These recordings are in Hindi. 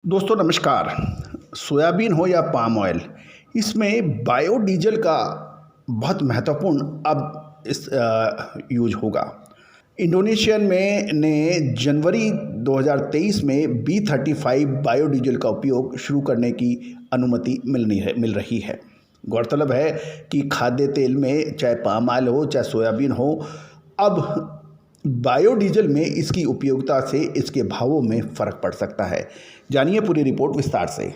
दोस्तों नमस्कार। सोयाबीन हो या पाम ऑयल, इसमें बायोडीजल का बहुत महत्वपूर्ण अब इस यूज होगा। इंडोनेशिया में ने जनवरी 2023 में B35 बायोडीजल का उपयोग शुरू करने की अनुमति मिल रही है। गौरतलब है कि खाद्य तेल में चाहे पाम ऑयल हो चाहे सोयाबीन हो, अब बायोडीजल में इसकी उपयोगिता से इसके भावों में फर्क पड़ सकता है। जानिए पूरी रिपोर्ट विस्तार से।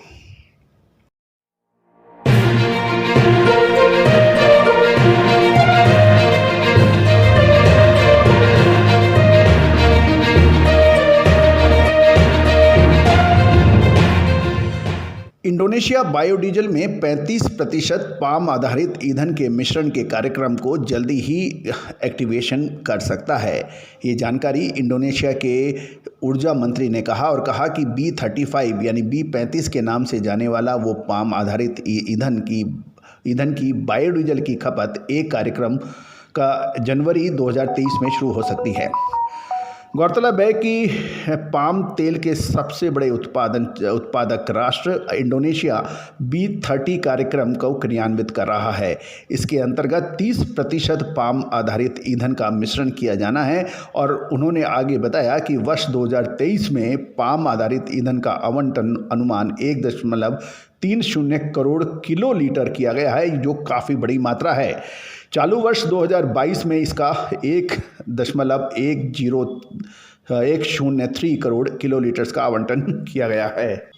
इंडोनेशिया बायोडीजल में 35% पाम आधारित ईंधन के मिश्रण के कार्यक्रम को जल्दी ही एक्टिवेशन कर सकता है। ये जानकारी इंडोनेशिया के ऊर्जा मंत्री ने कहा कि B35 यानी B35 के नाम से जाने वाला वो पाम आधारित ईंधन की बायोडीजल की खपत एक कार्यक्रम का जनवरी 2023 में शुरू हो सकती है। गौरतलब है कि पाम तेल के सबसे बड़े उत्पादक राष्ट्र इंडोनेशिया B30 कार्यक्रम को क्रियान्वित कर रहा है। इसके अंतर्गत 30% पाम आधारित ईंधन का मिश्रण किया जाना है और उन्होंने आगे बताया कि वर्ष 2023 में पाम आधारित ईंधन का आवंटन अनुमान 1.30 करोड़ किलो लीटर किया गया है, जो काफ़ी बड़ी मात्रा है। चालू वर्ष 2022 में इसका 1.103 करोड़ किलोलीटर्स का आवंटन किया गया है।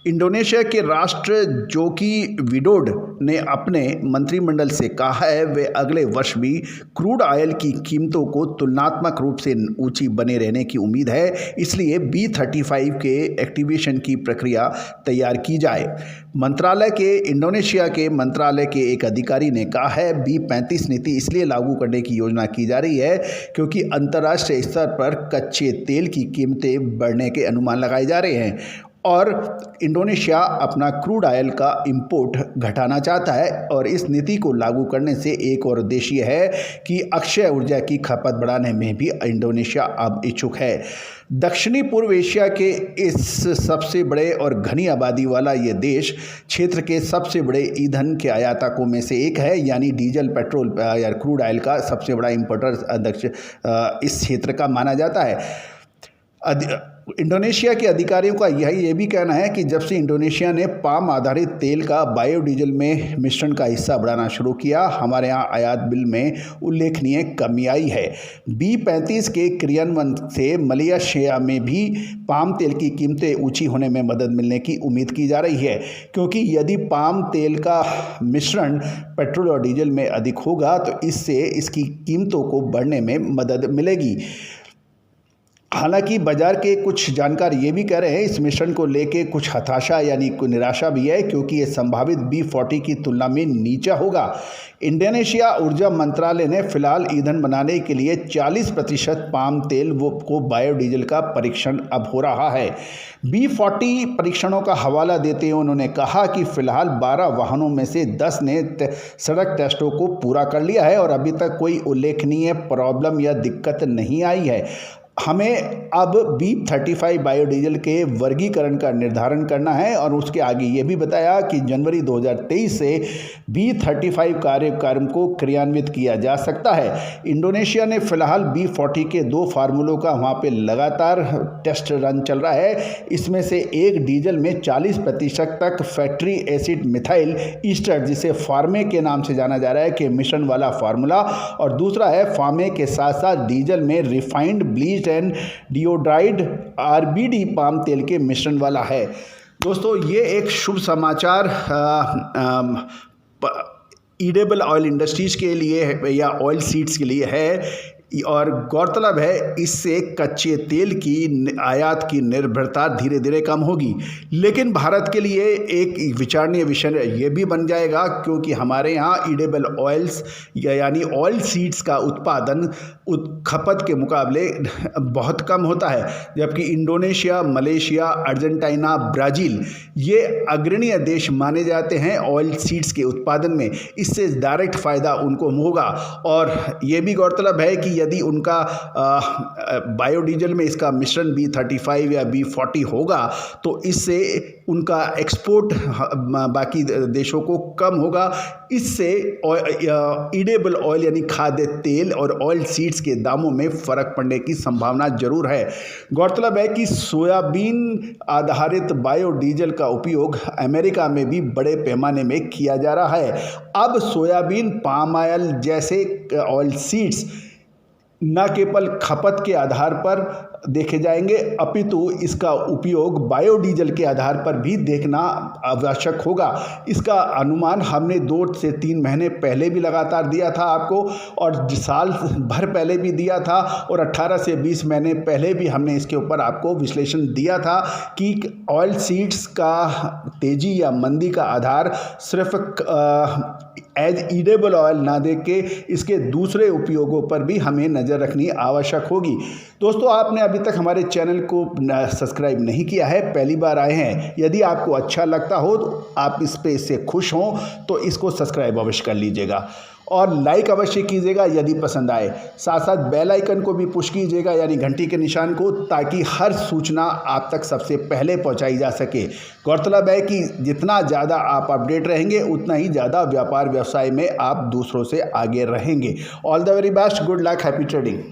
इंडोनेशिया के राष्ट्र जोकी विडोड ने अपने मंत्रिमंडल से कहा है वे अगले वर्ष भी क्रूड ऑयल की कीमतों को तुलनात्मक रूप से ऊंची बने रहने की उम्मीद है, इसलिए B35 के एक्टिवेशन की प्रक्रिया तैयार की जाए। इंडोनेशिया के मंत्रालय के एक अधिकारी ने कहा है B35 नीति इसलिए लागू करने की योजना की जा रही है क्योंकि अंतर्राष्ट्रीय स्तर पर कच्चे तेल की कीमतें बढ़ने के अनुमान लगाए जा रहे हैं और इंडोनेशिया अपना क्रूड ऑयल का इंपोर्ट घटाना चाहता है और इस नीति को लागू करने से एक और उद्देश्य यह है कि अक्षय ऊर्जा की खपत बढ़ाने में भी इंडोनेशिया अब इच्छुक है। दक्षिणी पूर्व एशिया के इस सबसे बड़े और घनी आबादी वाला ये देश क्षेत्र के सबसे बड़े ईंधन के आयातकों में से एक है, यानी डीजल पेट्रोल या क्रूड ऑयल का सबसे बड़ा इंपोर्टर इस क्षेत्र का माना जाता है। इंडोनेशिया के अधिकारियों का ये भी कहना है कि जब से इंडोनेशिया ने पाम आधारित तेल का बायोडीजल में मिश्रण का हिस्सा बढ़ाना शुरू किया, हमारे यहाँ आयात बिल में उल्लेखनीय कमी आई है। B35 के क्रियान्वयन से मलेशिया में भी पाम तेल की कीमतें ऊंची होने में मदद मिलने की उम्मीद की जा रही है, क्योंकि यदि पाम तेल का मिश्रण पेट्रोल और डीजल में अधिक होगा तो इससे इसकी कीमतों को बढ़ने में मदद मिलेगी। हालांकि बाजार के कुछ जानकार ये भी कह रहे हैं इस मिश्रण को लेके कुछ हताशा यानी निराशा भी है, क्योंकि ये संभावित B40 की तुलना में नीचा होगा। इंडोनेशिया ऊर्जा मंत्रालय ने फिलहाल ईंधन बनाने के लिए 40% पाम तेल को बायोडीजल का परीक्षण अब हो रहा है। B40 परीक्षणों का हवाला देते हुए उन्होंने कहा कि फिलहाल 12 वाहनों में से 10 ने सड़क टेस्टों को पूरा कर लिया है और अभी तक कोई उल्लेखनीय प्रॉब्लम या दिक्कत नहीं आई है। हमें अब B35 बायोडीजल के वर्गीकरण का निर्धारण करना है और उसके आगे ये भी बताया कि जनवरी 2023 से B35 कार्यक्रम को क्रियान्वित किया जा सकता है। इंडोनेशिया ने फिलहाल B40 के 2 फार्मूलों का वहाँ पे लगातार टेस्ट रन चल रहा है। इसमें से एक डीजल में 40% तक फैक्ट्री एसिड मिथाइल ईस्टर, जिसे फार्मे के नाम से जाना जा रहा है, कि मिश्रण वाला फार्मूला, और दूसरा है फार्मे के साथ साथ डीजल में refined bleach and deodorised RBD palm तेल के मिश्रण वाला है। दोस्तों ये एक शुभ समाचार ईडेबल ऑयल इंडस्ट्रीज के लिए या ऑयल सीड्स के लिए है, और गौरतलब है इससे कच्चे तेल की आयात की निर्भरता धीरे धीरे कम होगी। लेकिन भारत के लिए एक विचारणीय विषय ये भी बन जाएगा, क्योंकि हमारे यहाँ ईडेबल ऑयल्स यानी ऑयल सीड्स का उत्पादन खपत के मुकाबले बहुत कम होता है, जबकि इंडोनेशिया, मलेशिया, अर्जेंटीना, ब्राज़ील ये अग्रणीय देश माने जाते हैं ऑयल सीड्स के उत्पादन में। इससे डायरेक्ट फ़ायदा उनको होगा। और ये भी गौरतलब है कि यदि उनका बायोडीजल में इसका मिश्रण B35 या B40 होगा तो इससे उनका एक्सपोर्ट बाकी देशों को कम होगा। इससे ईडेबल ऑयल यानी खाद्य तेल और ऑयल सीड्स के दामों में फ़र्क पड़ने की संभावना जरूर है। गौरतलब है कि सोयाबीन आधारित बायोडीजल का उपयोग अमेरिका में भी बड़े पैमाने में किया जा रहा है। अब सोयाबीन, पाम ऑयल जैसे ऑयल सीड्स न केवल खपत के आधार पर देखे जाएंगे अपितु इसका उपयोग बायोडीजल के आधार पर भी देखना आवश्यक होगा। इसका अनुमान हमने 2 से 3 महीने पहले भी लगातार दिया था आपको, और साल भर पहले भी दिया था, और 18 से 20 महीने पहले भी हमने इसके ऊपर आपको विश्लेषण दिया था कि ऑयल सीड्स का तेजी या मंदी का आधार सिर्फ एज ईडेबल ऑयल ना देख के इसके दूसरे उपयोगों पर भी हमें नज़र रखनी आवश्यक होगी। दोस्तों, आपने अभी तक हमारे चैनल को सब्सक्राइब नहीं किया है, पहली बार आए हैं, यदि आपको अच्छा लगता हो तो आप इस पे इससे खुश हों तो इसको सब्सक्राइब अवश्य कर लीजिएगा और लाइक अवश्य कीजिएगा यदि पसंद आए। साथ साथ बेल आइकन को भी पुश कीजिएगा यानी घंटी के निशान को, ताकि हर सूचना आप तक सबसे पहले पहुंचाई जा सके। गौरतलब है कि जितना ज़्यादा आप अपडेट रहेंगे उतना ही ज़्यादा व्यापार व्यवसाय में आप दूसरों से आगे रहेंगे। All the very best, good luck, happy trading.